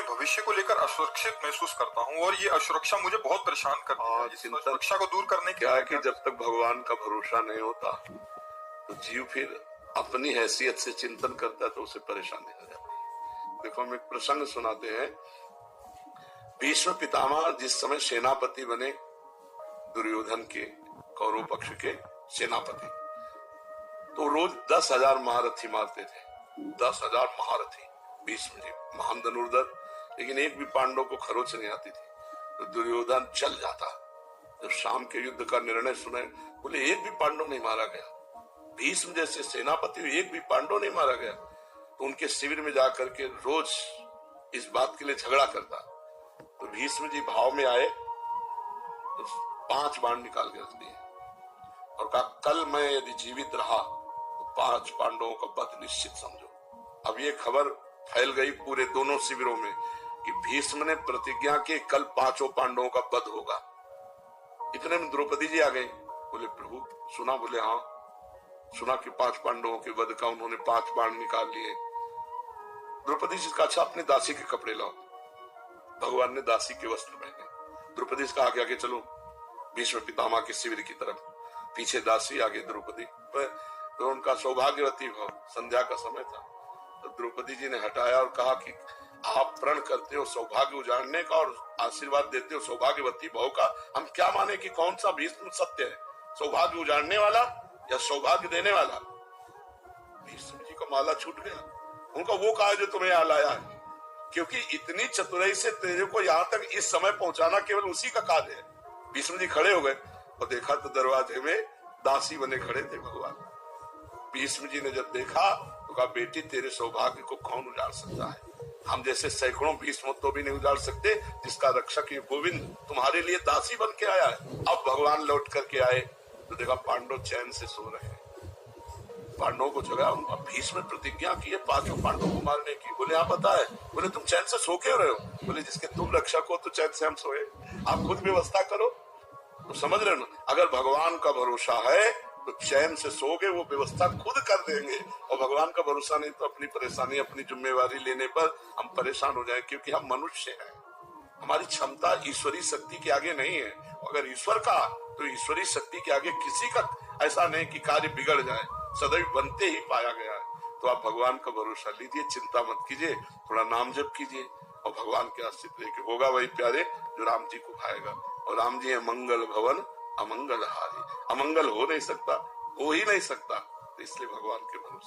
भविष्य को लेकर असुरक्षित महसूस करता हूँ और ये असुरक्षा मुझे बहुत परेशान करती है। इस असुरक्षा को दूर करने के क्या है कि जब तक भगवान का भरोसा नहीं होता तो जीव फिर अपनी हैसियत से चिंतन करता है तो उसे परेशानी हो जाती है। देखो हम एक प्रसंग सुनाते हैं। भीष्म पितामह जिस समय सेनापति बने, दुर्योधन के कौरव पक्ष के सेनापति, तो रोज 10,000 महारथी मारते थे। 10,000 महारथी भीष्म जी, महान धनुर्धर, लेकिन एक भी पांडव को खरोच नहीं आती थी। तो दुर्योधन चल जाता। जब शाम के युद्ध का निर्णय सुने, बोले एक भी पांडव नहीं मारा गया। भीष्म जैसे सेनापति, एक भी पांडव नहीं मारा गया। तो उनके शिविर में जाकर के रोज इस बात के लिए झगड़ा करता। तो भीष्म जी भाव में आए तो 5 बाण निकाल के रख दिए और कहा, कल मैं यदि जीवित रहा तो 5 पांडवों का वध निश्चित समझो। अब ये खबर फैल गई पूरे दोनों शिविरों में कि भीष्म ने प्रतिज्ञा की कल 5 पांडवों का वध होगा। इतने में द्रौपदी जी आ गई। बोले प्रभु सुना? बोले हाँ सुना कि 5 पांडवों के वध का उन्होंने 5 बाण निकाल लिए। द्रौपदी जी का अच्छा अपने दासी के कपड़े लाओ। भगवान ने दासी के वस्त्र पहने। द्रौपदी का आगे आगे चलो भीष्म पितामह के शिविर की तरफ, पीछे दासी आगे द्रौपदी। तो उनका सौभाग्यवती भाव, संध्या का समय था, तो द्रौपदी जी ने हटाया और कहा कि आप प्रण करते हो सौभाग्य उजाड़ने का और आशीर्वाद देते हो सौभाग्यवती भाव का, हम क्या माने कि कौन सा भीष्म सत्य है, सौभाग्य उजाड़ने वाला या सौभाग्य देने वाला? भीष्म जी का माला छूट गया। उनका वो कहा जो तुम्हें यहाँ लाया है, क्योंकि इतनी चतुराई से तेरे को यहाँ तक इस समय पहुंचाना केवल उसी का कार्य है। भीष्म जी खड़े हो गए और देखा तो दरवाजे में दासी बने खड़े थे भगवान। भीष्म जी ने जब देखा तो कहा, बेटी तेरे सौभाग्य को कौन उजाड़ सकता है? हम जैसे सैकड़ों भीष्म तो भी नहीं उजाड़ सकते, जिसका रक्षक ये गोविंद तुम्हारे लिए दासी बन के आया है। अब भगवान लौट करके आए तो देखा पांडव चैन से सो रहे हैं। पांडवों को जगा, भीष्म ने प्रतिज्ञा की है 5 पांडवों को मारने की। बोले हाँ पता है। बोले तुम चैन से सो क्यों रहे हो? बोले जिसके तुम रक्षक हो तो चैन से हम सोए, आप खुद व्यवस्था करो। तो समझ रहे हो, अगर भगवान का भरोसा है तो चैन से सोगे, वो व्यवस्था खुद कर देंगे। और भगवान का भरोसा नहीं तो अपनी परेशानी, अपनी जिम्मेवारी लेने पर हम परेशान हो जाए, क्योंकि हम मनुष्य हैं। हमारी क्षमता ईश्वरीय शक्ति के आगे नहीं है। अगर ईश्वर का तो ईश्वरीय शक्ति के आगे किसी का ऐसा नहीं कि कार्य बिगड़ जाए, सदैव बनते ही पाया गया है। तो आप भगवान का भरोसा लीजिए, चिंता मत कीजिए, थोड़ा नाम जप कीजिए और भगवान के आश्रित लेके होगा वही प्यारे जो राम जी को भाएगा। और राम जी है मंगल भवन अमंगल हारी। अमंगल हो नहीं सकता, हो ही नहीं सकता, तो इसलिए भगवान के भरोसे